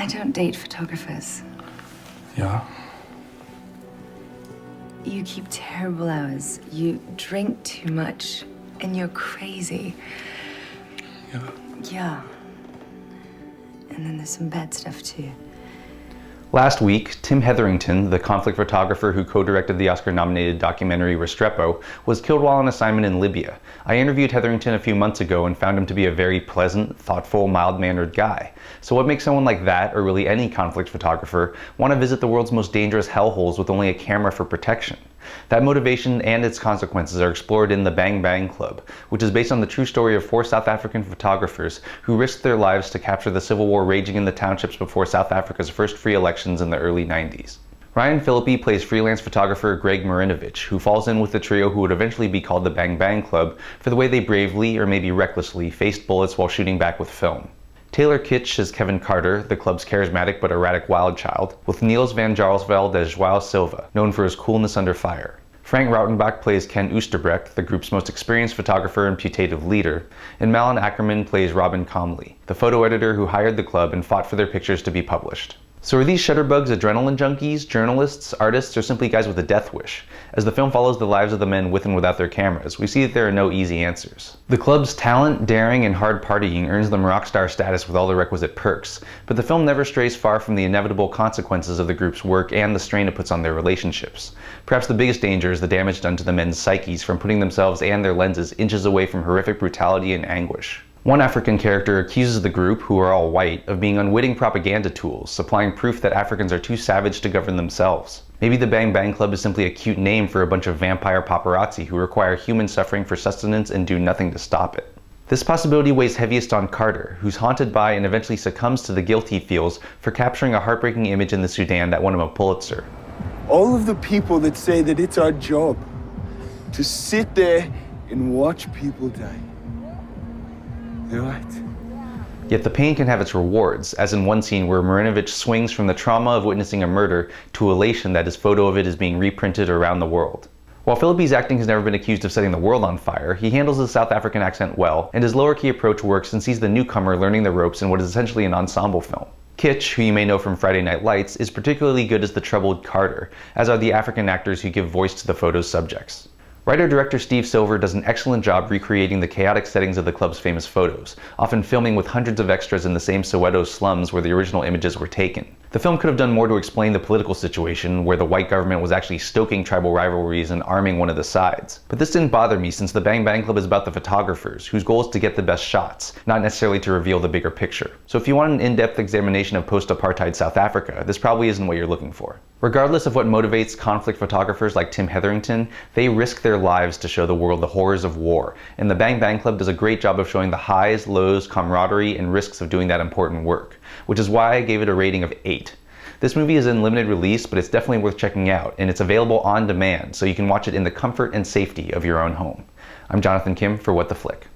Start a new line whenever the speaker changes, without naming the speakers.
I don't date photographers.
Yeah?
You keep terrible hours, you drink too much, and you're crazy.
Yeah.
Yeah. And then there's some bad stuff too.
Last week, Tim Hetherington, the conflict photographer who co-directed the Oscar-nominated documentary Restrepo, was killed while on assignment in Libya. I interviewed Hetherington a few months ago and found him to be a very pleasant, thoughtful, mild-mannered guy. So what makes someone like that, or really any conflict photographer, want to visit the world's most dangerous hellholes with only a camera for protection? That motivation and its consequences are explored in The Bang Bang Club, which is based on the true story of 4 South African photographers who risked their lives to capture the civil war raging in the townships before South Africa's first free elections in the early 90s. Ryan Phillippe plays freelance photographer Greg Marinovich, who falls in with the trio who would eventually be called the Bang Bang Club for the way they bravely, or maybe recklessly, faced bullets while shooting back with film. Taylor Kitsch as Kevin Carter, the club's charismatic but erratic wild child, with Niels van Jaarsveld as João Silva, known for his coolness under fire. Frank Rautenbach plays Ken Oosterbrecht, the group's most experienced photographer and putative leader, and Malin Ackerman plays Robin Comley, the photo editor who hired the club and fought for their pictures to be published. So are these shutterbugs adrenaline junkies, journalists, artists, or simply guys with a death wish? As the film follows the lives of the men with and without their cameras, we see that there are no easy answers. The club's talent, daring, and hard partying earns them rock star status with all the requisite perks, but the film never strays far from the inevitable consequences of the group's work and the strain it puts on their relationships. Perhaps the biggest danger is the damage done to the men's psyches from putting themselves and their lenses inches away from horrific brutality and anguish. One African character accuses the group, who are all white, of being unwitting propaganda tools, supplying proof that Africans are too savage to govern themselves. Maybe the Bang Bang Club is simply a cute name for a bunch of vampire paparazzi who require human suffering for sustenance and do nothing to stop it. This possibility weighs heaviest on Carter, who's haunted by and eventually succumbs to the guilt he feels for capturing a heartbreaking image in the Sudan that won him a Pulitzer.
All of the people that say that it's our job to sit there and watch people die. They're right.
Yet the pain can have its rewards, as in one scene where Marinovich swings from the trauma of witnessing a murder to elation that his photo of it is being reprinted around the world. While Phillippe's acting has never been accused of setting the world on fire, he handles his South African accent well, and his lower-key approach works since he's the newcomer learning the ropes in what is essentially an ensemble film. Kitsch, who you may know from Friday Night Lights, is particularly good as the troubled Carter, as are the African actors who give voice to the photo's subjects. Writer-director Steve Silver does an excellent job recreating the chaotic settings of the club's famous photos, often filming with hundreds of extras in the same Soweto slums where the original images were taken. The film could have done more to explain the political situation, where the white government was actually stoking tribal rivalries and arming one of the sides. But this didn't bother me, since the Bang Bang Club is about the photographers, whose goal is to get the best shots, not necessarily to reveal the bigger picture. So if you want an in-depth examination of post-apartheid South Africa, this probably isn't what you're looking for. Regardless of what motivates conflict photographers like Tim Hetherington, they risk their lives to show the world the horrors of war, and the Bang Bang Club does a great job of showing the highs, lows, camaraderie, and risks of doing that important work, which is why I gave it a rating of 8. This movie is in limited release, but it's definitely worth checking out, and it's available on demand, so you can watch it in the comfort and safety of your own home. I'm Jonathan Kim for What the Flick.